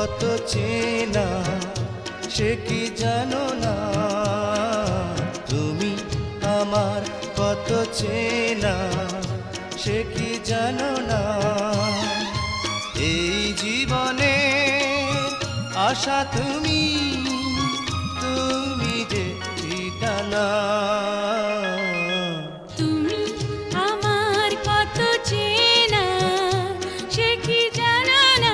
কত চেনা সে কি জানো না, তুমি আমার কত চেনা সে কি জানো না। এই জীবনে আশা তুমি, তুমি যে ঠিকানা। তুমি আমার কত চেনা সে কি জানো না।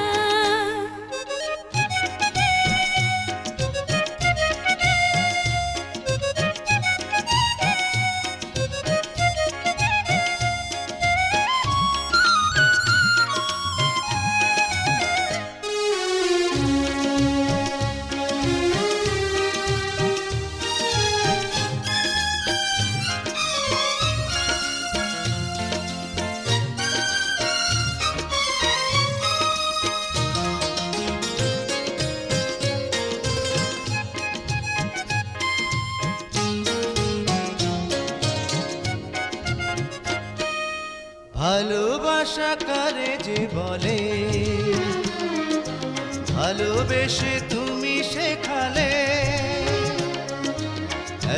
ভালোবাসা কারে যে বলে, ভালোবেসে তুমি শেখালে,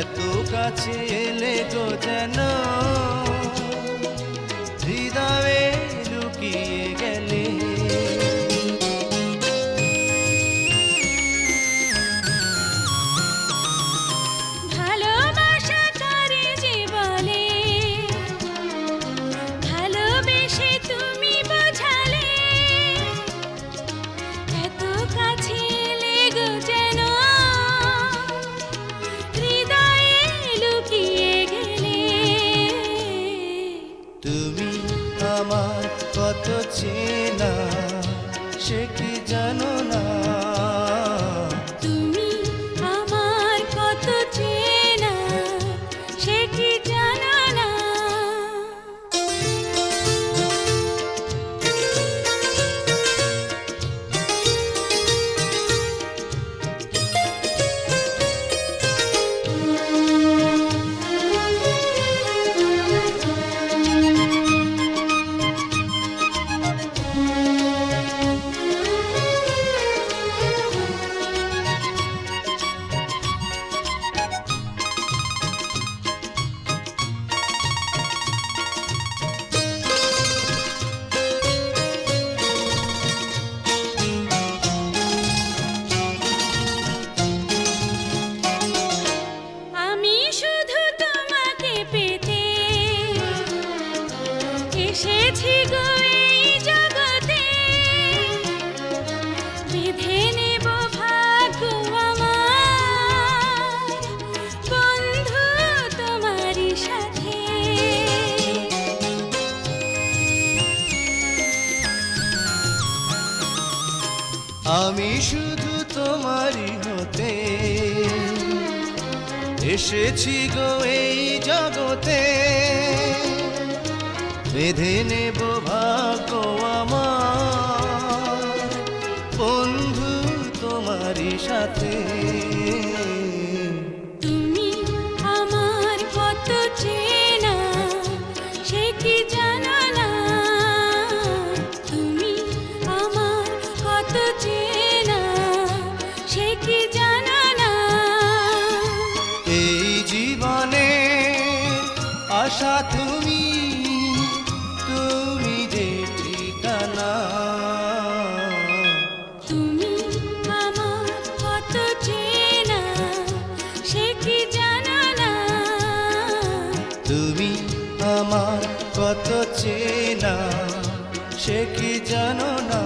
এত কাছে এলে গো যেন হৃদয়ে লুকিয়ে গেলে। ভালোবাসা কারে যে বলে, ভালোবেসে তুমি বোঝালে, এত কাছে এলে গো যেন হৃদয়ে লুকিয়ে গেলে। তুমি আমার কত চেনা সে কি জানো না, তুমি আমার কত চেনা সে কি জানো না। আমি শুধু তোমাকে পেতে এসেছি গো এই জগতে, বেঁধে নেব ভাগ্য আমার বন্ধু তোমারই সাথে। আমি শুধু তোমারই হতে এসেছি গো এই জগতে, বেঁধে নেব ভাগ্য আমার বন্ধু তোমারই সাথে। তুমি আমার কত চেনা সে কি জানো না, তুমি আমার কত চেনা সে কি জানো না। এই জীবনে আশা তুমি, তুমি যে ঠিকানা। তুমি আমার কত চেনা সে কি জানো না। তুমি আমার কত চেনা সে কি জানো না।